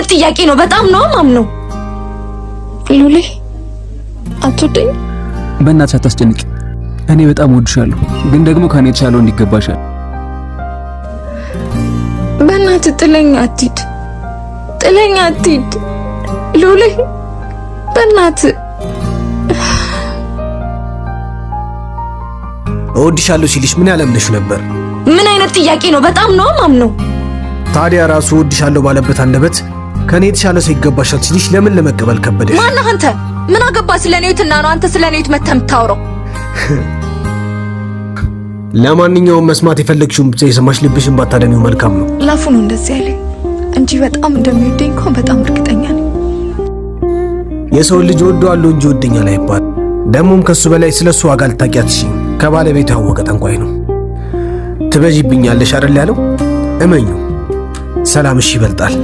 አይነት ጥያቄ ነው? በጣም ነው ማምነው። ሉሌ አትወደኝ? በእናትሽ አታስጨንቂ። እኔ በጣም ወድሻለሁ፣ ግን ደግሞ ከኔ የተሻለው እንዲገባሻል። በእናትህ ጥለኝ አትሂድ፣ ጥለኝ አትሂድ ሉሌ፣ በእናትህ። እወድሻለሁ ሲልሽ ምን ያለምነሽ ነበር? ምን አይነት ጥያቄ ነው? በጣም ነው ማምነው። ታዲያ ራሱ እወድሻለሁ ባለበት አንደበት ከኔ የተሻለ ሰው ይገባሻል ሲልሽ ለምን ለመቀበል ከበደሽ? ማነህ አንተ? ምን አገባ ስለኔውትና ነው አንተ ስለኔውት መተህ የምታወራው? ለማንኛውም መስማት የፈለግሽውን ብቻ የሰማሽ ልብሽን ባታደሚው መልካም ነው። ላፉ ነው እንደዚህ ያለኝ እንጂ በጣም እንደሚወደኝ እንኳን በጣም እርግጠኛ ነኝ። የሰው ልጅ ወደዋለሁ እንጂ ወደኛል አይባል። ደሞም ከሱ በላይ ስለሱ ዋጋ ልታውቂያትሽ ከባለቤቱ ያወቀ ጠንቋይ ነው። ትበጂብኛለሽ አይደል ያለው? እመኙ፣ ሰላምሽ ይበልጣል።